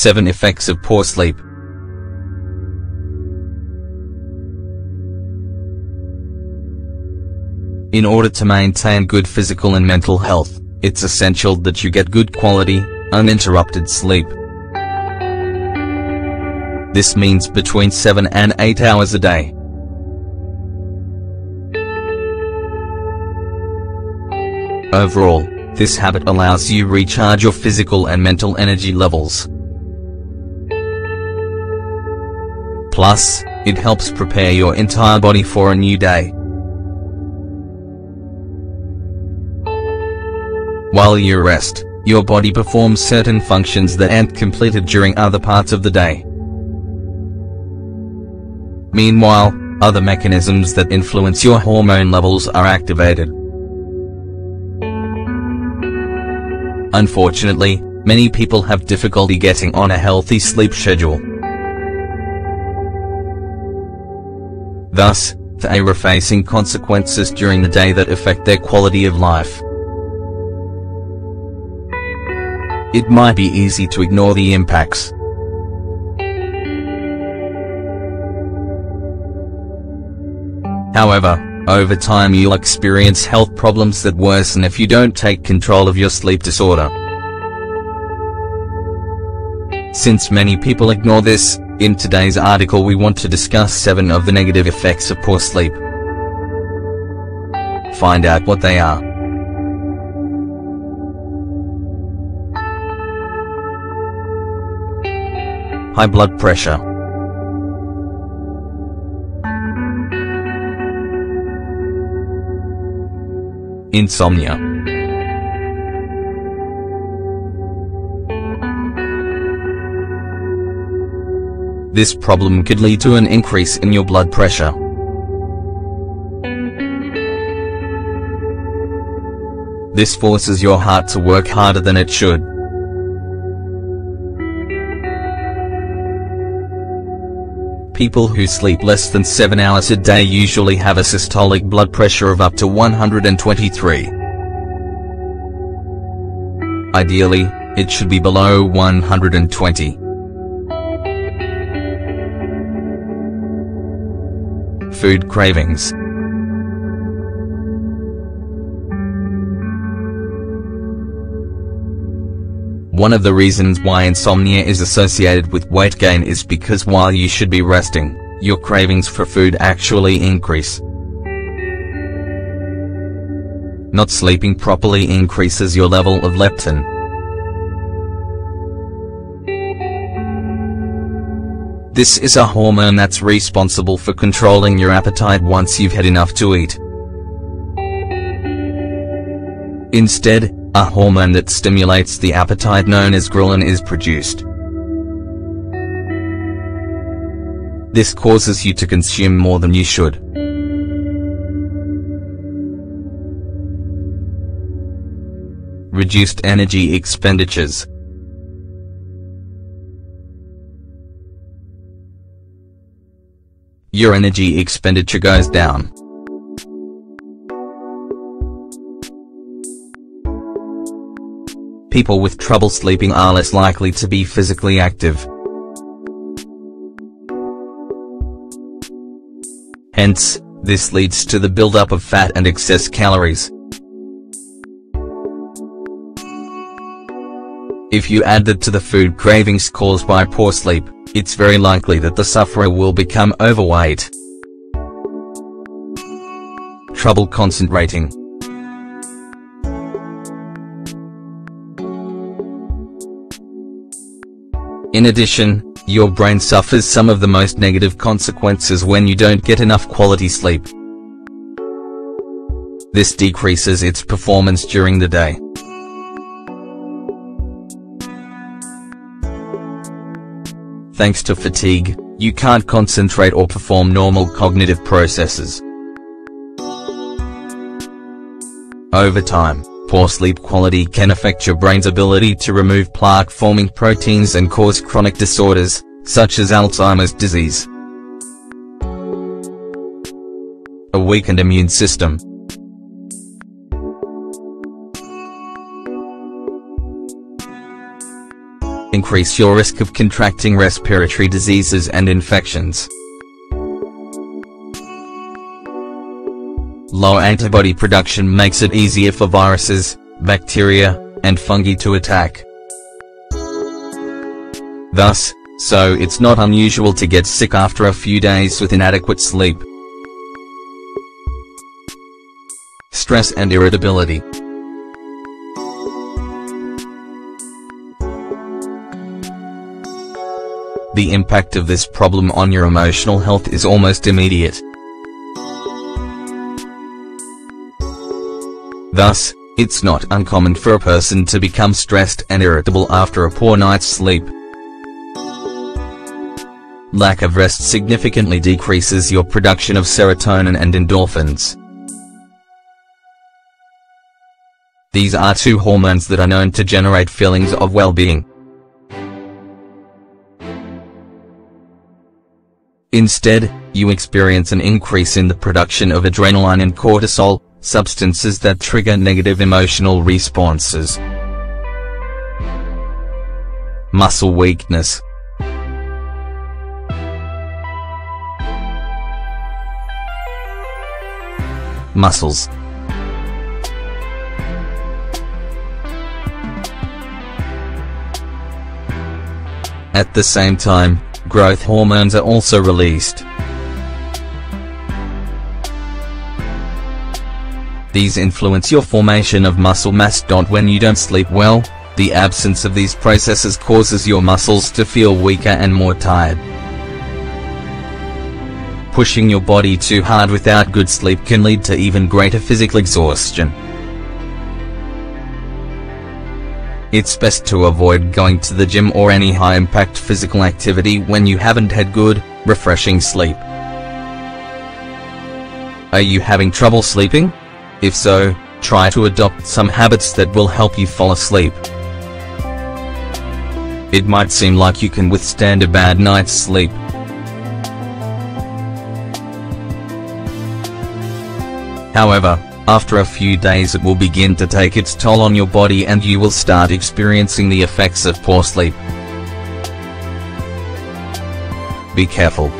7 Effects of Poor Sleep. In order to maintain good physical and mental health, it's essential that you get good quality, uninterrupted sleep. This means between 7 and 8 hours a day. Overall, this habit allows you to recharge your physical and mental energy levels. Plus, it helps prepare your entire body for a new day. While you rest, your body performs certain functions that aren't completed during other parts of the day. Meanwhile, other mechanisms that influence your hormone levels are activated. Unfortunately, many people have difficulty getting on a healthy sleep schedule. Thus, they are facing consequences during the day that affect their quality of life. It might be easy to ignore the impacts. However, over time you'll experience health problems that worsen if you don't take control of your sleep disorder. Since many people ignore this, in today's article we want to discuss 7 of the negative effects of poor sleep. Find out what they are. High blood pressure. Insomnia. This problem could lead to an increase in your blood pressure. This forces your heart to work harder than it should. People who sleep less than 7 hours a day usually have a systolic blood pressure of up to 123. Ideally, it should be below 120. Food cravings. One of the reasons why insomnia is associated with weight gain is because while you should be resting, your cravings for food actually increase. Not sleeping properly increases your level of leptin. This is a hormone that's responsible for controlling your appetite once you've had enough to eat. Instead, a hormone that stimulates the appetite known as ghrelin is produced. This causes you to consume more than you should. Reduced energy expenditures. Your energy expenditure goes down. People with trouble sleeping are less likely to be physically active. Hence, this leads to the buildup of fat and excess calories. If you add that to the food cravings caused by poor sleep, it's very likely that the sufferer will become overweight. Trouble concentrating. In addition, your brain suffers some of the most negative consequences when you don't get enough quality sleep. This decreases its performance during the day. Thanks to fatigue, you can't concentrate or perform normal cognitive processes. Over time, poor sleep quality can affect your brain's ability to remove plaque-forming proteins and cause chronic disorders, such as Alzheimer's disease. A weakened immune system. increase your risk of contracting respiratory diseases and infections. Low antibody production makes it easier for viruses, bacteria, and fungi to attack. Thus, it's not unusual to get sick after a few days with inadequate sleep. Stress and irritability. The impact of this problem on your emotional health is almost immediate. Thus, it's not uncommon for a person to become stressed and irritable after a poor night's sleep. Lack of rest significantly decreases your production of serotonin and endorphins. These are two hormones that are known to generate feelings of well-being. Instead, you experience an increase in the production of adrenaline and cortisol, substances that trigger negative emotional responses. Muscle weakness. Muscles. At the same time, growth hormones are also released. These influence your formation of muscle mass. When you don't sleep well, the absence of these processes causes your muscles to feel weaker and more tired. Pushing your body too hard without good sleep can lead to even greater physical exhaustion. It's best to avoid going to the gym or any high-impact physical activity when you haven't had good, refreshing sleep. Are you having trouble sleeping? If so, try to adopt some habits that will help you fall asleep. It might seem like you can withstand a bad night's sleep. However, after a few days it will begin to take its toll on your body and you will start experiencing the effects of poor sleep. Be careful.